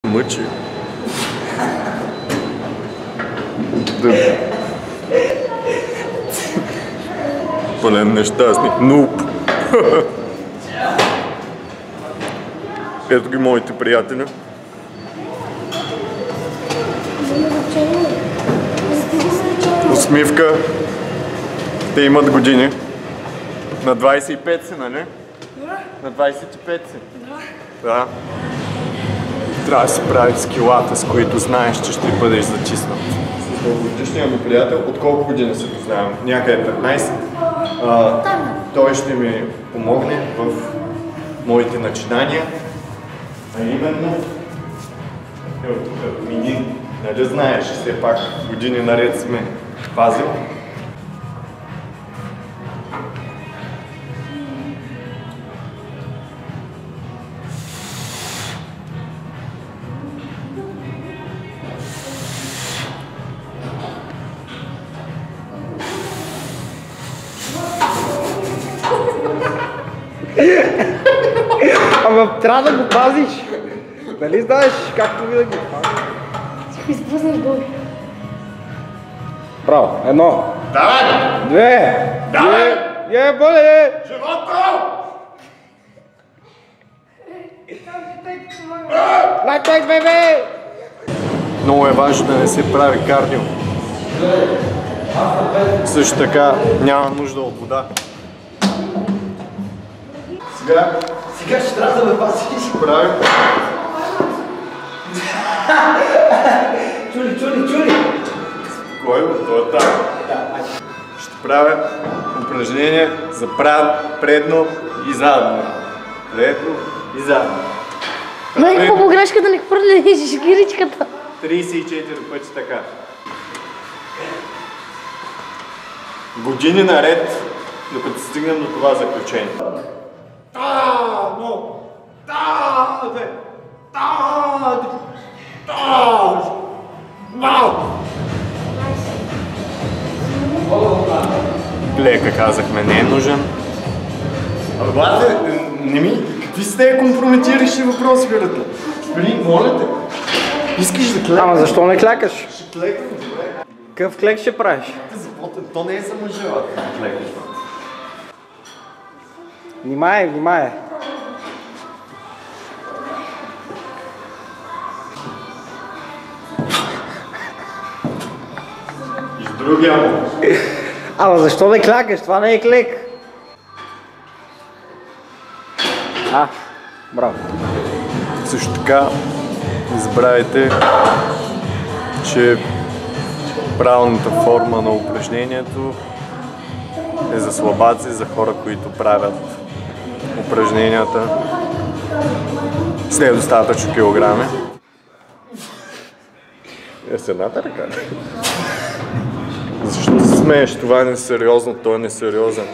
Мъчи. Пълен нещастник. Нуп. Ето ги моите приятели. Усмивка. Те имат години. На 25 си, нали? На 25 си. Да. Трябва да си правиш скилата, с които знаеш, че ще бъдеш зачиснат. С дългогодишния ми приятел, от колко години се познавам? Някъде 15. Той ще ми помогне в моите начинания. А именно... Минин. Нали знаеш, все пак години наред сме пазил. Ама трябва да го пазиш. Нали знаеш както винаги? Си го изпуснеш Боби. Браво, едно. Давай! Две! Давай! Боли! Живото! Лайк, бебе! Много е важно да не се прави кардио. Също така няма нужда от вода. Сега ще трябва да ме пазиш. Правим. Чули! Кой го? Това е там. Ще правя упражнение за предно и задно. Предно и задно. Дай по погрешка да не хвърлиш шкиричката. 34 пъти така. Години наред, докато стигнем до това заключение. Лека казахме, не е нужен. Абе, бате, какви сте компрометиращи въпроси, бирате? Спри, моля те. Искаш да клека? Ама защо не клякаш? Ще клекам, добре. Какъв клек ще правиш? То не е за мъжа, клекаш. Внимай. И с другия му. Ама защо не клякаш? Това не е клек. Браво. Също така, не забравяйте, че правилната форма на упражнението е за слабаци, за хора, които правят упражненията с недостатъчно килограми. С едната ръка. Защо се смееш? Това е несериозно, той е несериозен.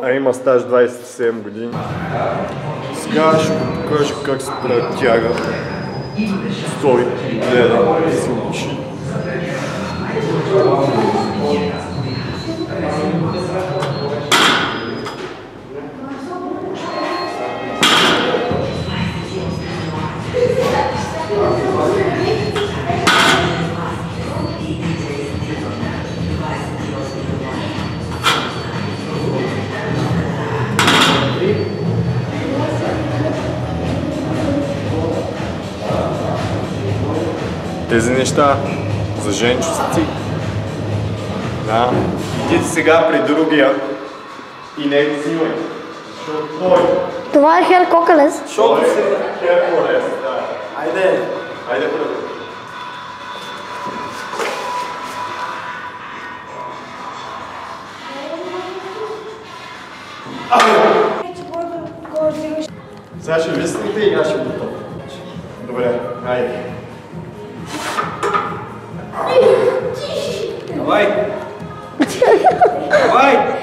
А има стаж 27 години. Сега ще покажа как се прави тяга. Стой и гледа и се учи. Тези неща за женчости. Да. Идите сега при другия и не го взимай. Защото той... Това е хер кокалес. Защото се... Хер колес, да. Айде първо. Сега ще виснете и аз ще го топя. Добре, айде. Давай!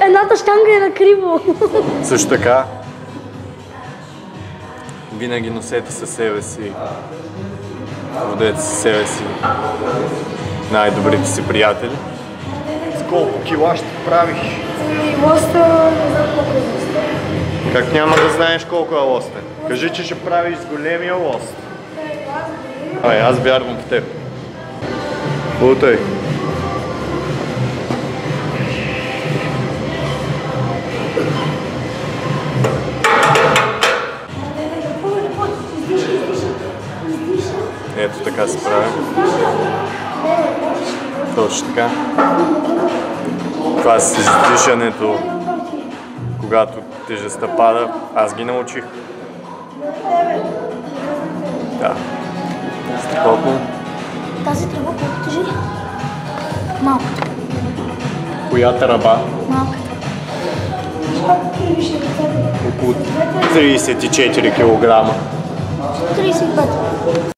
Едната щанга е накриво. Също така, винаги носете със себе си, водете със себе си най-добрите си приятели. С колко кила ще правиш? Лоста, не знам колко е лоста. Как няма да знаеш колко е лоста? Кажи, че ще правиш с големия лост. Това е Ай, аз вярвам в теб. Лутай. Ето така се прави. Точно така. Това с издишането, когато тежестта пада, аз ги научих. Да. Страхотно. Тази тръба колко тежи? Малката. Коята ръба? Малката. Около 34 кг. 35.